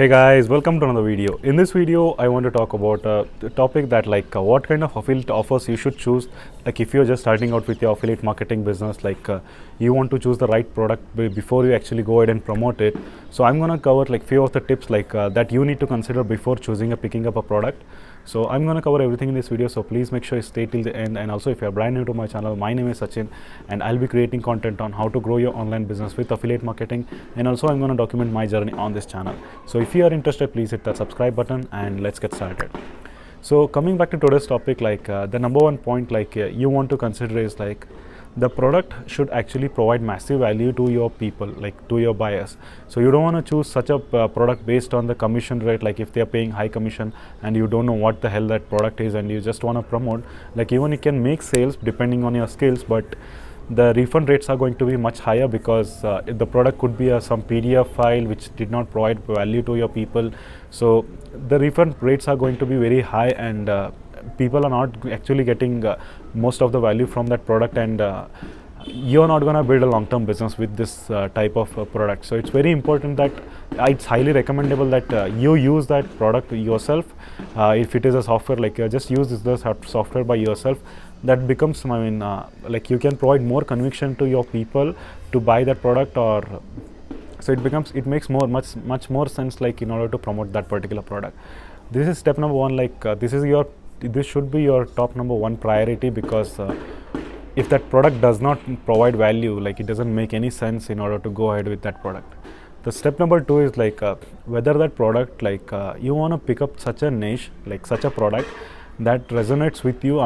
Hey guys, welcome to another video. In this video, I want to talk about the topic that what kind of affiliate offers you should choose. Like if you're just starting out with your affiliate marketing business, you want to choose the right product before you actually go ahead and promote it. So I'm gonna cover few of the tips that you need to consider before choosing or picking up a product. So I'm going to cover everything in this video, so please make sure you stay till the end. And also, if you're brand new to my channel, my name is Sachin and I'll be creating content on how to grow your online business with affiliate marketing, and also I'm going to document my journey on this channel. So if you are interested, please hit that subscribe button and let's get started. So coming back to today's topic, the number one point you want to consider is the product should actually provide massive value to your people, to your buyers. So you don't want to choose such a product based on the commission rate, if they are paying high commission and you don't know what the hell that product is and you just want to promote. Even you can make sales depending on your skills, but the refund rates are going to be much higher because the product could be some PDF file which did not provide value to your people. So the refund rates are going to be very high, and people are not actually getting most of the value from that product, and you're not going to build a long-term business with this type of product. So it's very important that it's highly recommendable that you use that product yourself. If it is a software, just use the software by yourself. That becomes, you can provide more conviction to your people to buy that product, or so it makes much more sense in order to promote that particular product. This is step number one. This should be your top number one priority, because if that product does not provide value, it doesn't make any sense in order to go ahead with that product. The step number two is whether that product, you want to pick up such a niche, such a product that resonates with you,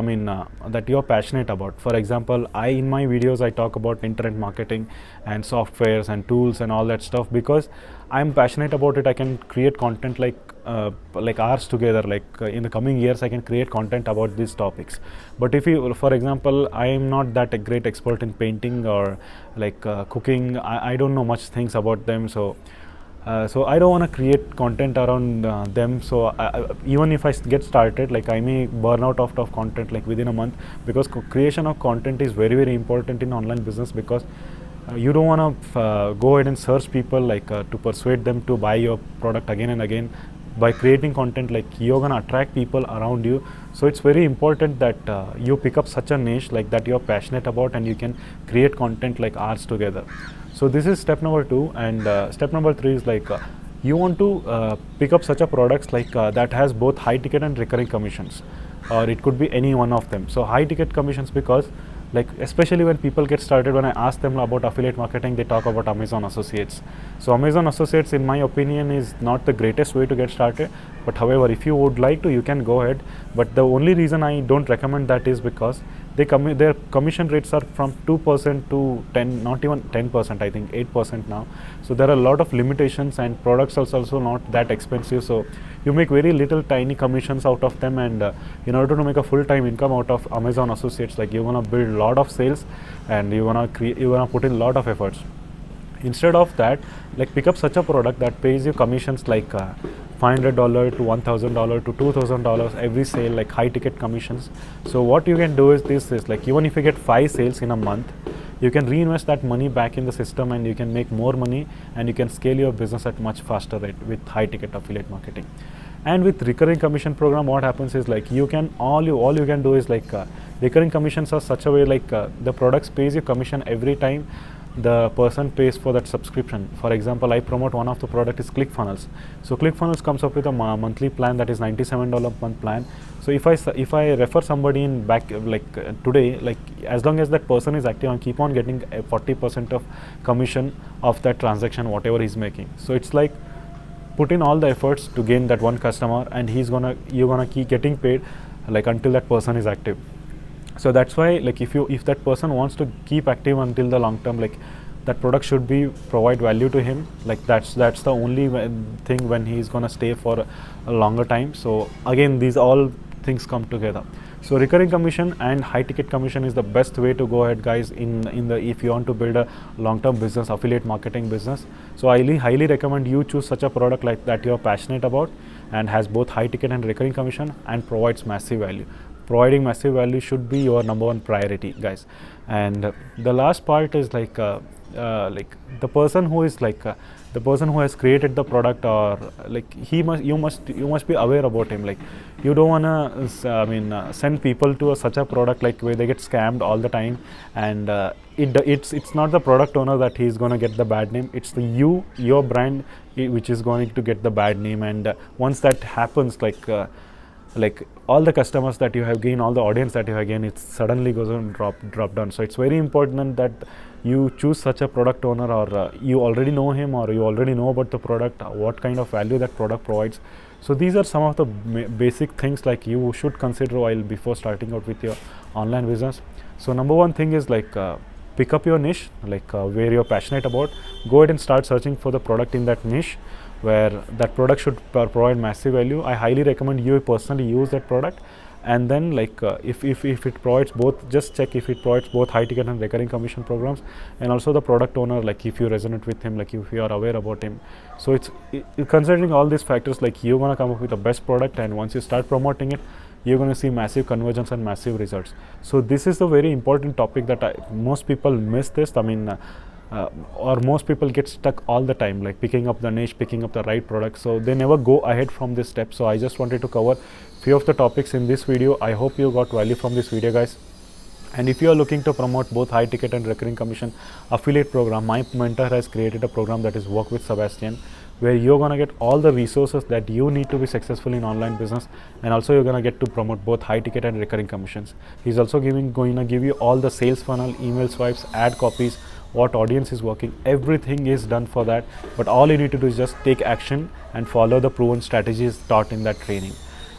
that you're passionate about. For example, in my videos I talk about internet marketing and softwares and tools and all that stuff because I'm passionate about it. I can create content like hours together. In the coming years I can create content about these topics. But if you, for example, I am not that a great expert in painting or cooking, I don't know much things about them, so I don't want to create content around them. So even if I get started, I may burn out of content within a month, because creation of content is very important in online business, because you don't want to go ahead and search people to persuade them to buy your product again and again. By creating content, you're going to attract people around you. So it's very important that you pick up such a niche that you're passionate about, and you can create content hours together. So this is step number two. And step number three is you want to pick up such a products that has both high ticket and recurring commissions, or it could be any one of them. So high ticket commissions, because especially when people get started, when I ask them about affiliate marketing, they talk about Amazon Associates. So Amazon Associates, in my opinion, is not the greatest way to get started. But however, if you would like to, you can go ahead. But the only reason I don't recommend that is because their commission rates are from 2% to 10, not even 10%, I think 8% now. So there are a lot of limitations, and products are also not that expensive. So you make very little tiny commissions out of them, and in order to make a full-time income out of Amazon Associates, you want to build a lot of sales, and you want to put in a lot of efforts. Instead of that, pick up such a product that pays you commissions $500 to $1,000 to $2,000 every sale, high ticket commissions. So what you can do is even if you get 5 sales in a month, you can reinvest that money back in the system, and you can make more money, and you can scale your business at much faster rate with high ticket affiliate marketing. And with recurring commission program, what happens is you can all you can do is recurring commissions are such a way the products pays you commission every time the person pays for that subscription. For example, I promote one of the product is Clickfunnels. So Clickfunnels comes up with a monthly plan that is $97 a month plan. So if I refer somebody in back today, as long as that person is active, I keep on getting a 40% of commission of that transaction, whatever he's making. So it's put in all the efforts to gain that one customer, and you're gonna keep getting paid until that person is active. So that's why if that person wants to keep active until the long term, that product should provide value to him. That's the only thing when he's gonna stay for a longer time. So again, these all things come together. So recurring commission and high ticket commission is the best way to go ahead, guys, if you want to build a long-term business, affiliate marketing business. So I highly recommend you choose such a product that you're passionate about and has both high ticket and recurring commission and provides massive value. Providing massive value should be your number one priority, guys. And the last part is the person who is the person who has created the product, or like you must be aware about him. Like you don't wanna send people to such a product like where they get scammed all the time, and it's not the product owner that he's gonna get the bad name. It's your brand which is going to get the bad name. And once that happens, like all the customers that you have gained, all the audience that you have gained, it suddenly goes on drop down. So it's very important that you choose such a product owner, or you already know him, or you already know about the product, what kind of value that product provides. So these are some of the basic things like you should consider while before starting out with your online business. So number one thing is like pick up your niche, like where you're passionate about. Go ahead and start searching for the product in that niche where that product should provide massive value. I highly recommend you personally use that product. And then like if it provides both, just check if it provides both high ticket and recurring commission programs, and also the product owner, like if you resonate with him, like if you are aware about him. So it's considering all these factors, like you're gonna come up with the best product, and once you start promoting it, you're going to see massive conversions and massive results. So this is a very important topic that most people miss this. Or most people get stuck all the time, like picking up the niche, picking up the right product. So they never go ahead from this step. So I just wanted to cover few of the topics in this video. I hope you got value from this video, guys. And if you are looking to promote both high ticket and recurring commission affiliate program, my mentor has created a program that is Work with Sebastian, where you're going to get all the resources that you need to be successful in online business, and also you're going to get to promote both high ticket and recurring commissions. He's also going to give you all the sales funnel, email swipes, ad copies, what audience is working, everything is done for that. But all you need to do is just take action and follow the proven strategies taught in that training.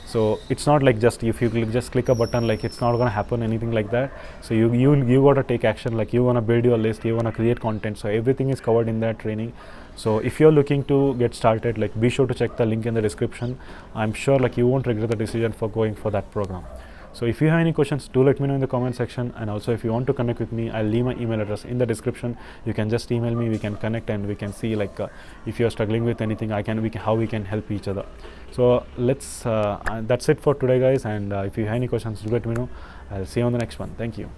So it's not like just if you just click a button, like it's not going to happen anything like that. So you got to take action, like you want to build your list, you want to create content. So everything is covered in that training. So if you're looking to get started, like be sure to check the link in the description. I'm sure like you won't regret the decision for going for that program. So if you have any questions, do let me know in the comment section. And also if you want to connect with me, I'll leave my email address in the description. You can just email me, we can connect, and we can see like if you're struggling with anything, how we can help each other. So that's it for today, guys. And if you have any questions, do let me know. I'll see you on the next one. Thank you.